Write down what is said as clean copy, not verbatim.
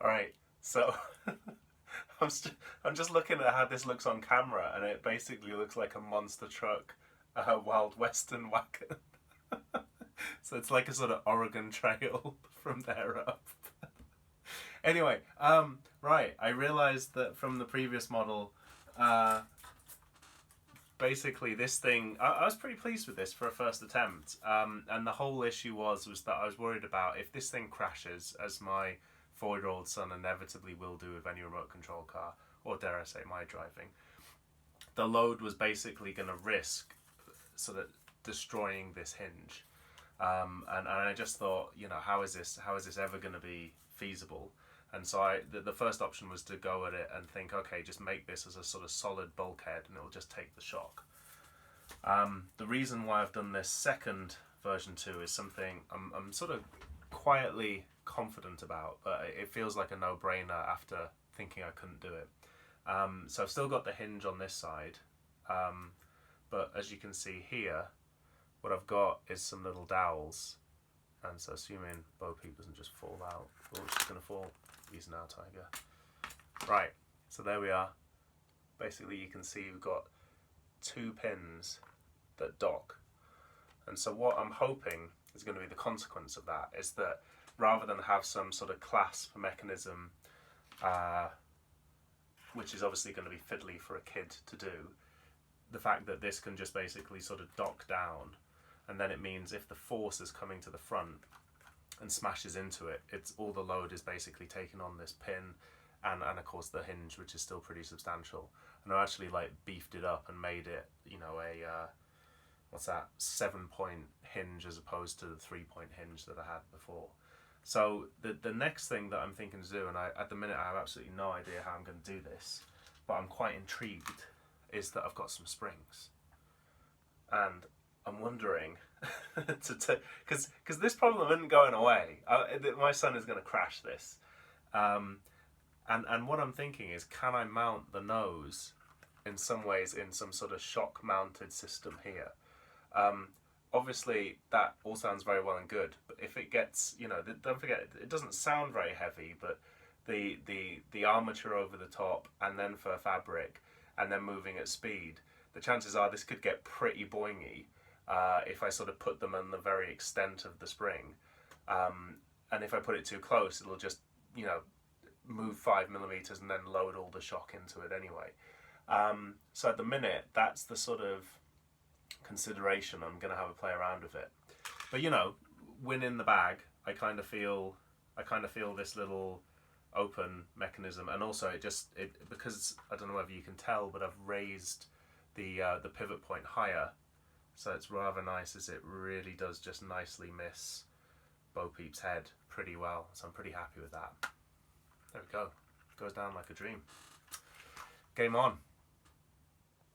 All right, so I'm just looking at how this looks on camera, and it basically looks like a monster truck, Wild Western wagon. So it's like a sort of Oregon Trail from there up. Anyway, right, I realized that from the previous model, uh, basically this thing, I was pretty pleased with this for a first attempt. And the whole issue was that I was worried about if this thing crashes, as my 4-year-old son inevitably will do with any remote control car, or dare I say my driving, the load was basically going to risk sort of destroying this hinge. And I just thought, how is this ever going to be feasible? And so the first option was to go at it and think, okay, just make this as a sort of solid bulkhead and it'll just take the shock. The reason why I've done this second version 2 is something I'm sort of quietly confident about, but it feels like a no-brainer after thinking I couldn't do it. So I've still got the hinge on this side, but as you can see here, what I've got is some little dowels, and so assuming Bo Peep doesn't just fall out, oh, she's going to fall. Easy now, Tiger. Right, so there we are. Basically you can see we've got 2 pins that dock, and so what I'm hoping is going to be the consequence of that is that rather than have some sort of clasp mechanism, which is obviously going to be fiddly for a kid to do, the fact that this can just basically sort of dock down, and then it means if the force is coming to the front and smashes into it, it's all the load is basically taken on this pin and of course the hinge, which is still pretty substantial. And I actually like beefed it up and made it, a what's that, 7-point hinge as opposed to the 3-point hinge that I had before. So the next thing that I'm thinking to do, and at the minute I have absolutely no idea how I'm going to do this, but I'm quite intrigued, is that I've got some springs. And I'm wondering, because this problem isn't going away. My son is going to crash this. And what I'm thinking is, can I mount the nose in some ways in some sort of shock mounted system here? Obviously that all sounds very well and good, but if it gets, don't forget, it doesn't sound very heavy, but the armature over the top and then for fabric and then moving at speed, the chances are this could get pretty boingy if I sort of put them on the very extent of the spring. And if I put it too close, it'll just, move 5 millimeters and then load all the shock into it anyway. So at the minute, that's the sort of consideration. I'm going to have a play around with it. But win in the bag. I kind of feel this little open mechanism, and also it because I don't know whether you can tell, but I've raised the pivot point higher, so it's rather nice, as it really does just nicely miss Bo Peep's head pretty well. So I'm pretty happy with that. There we go. Goes down like a dream. Game on.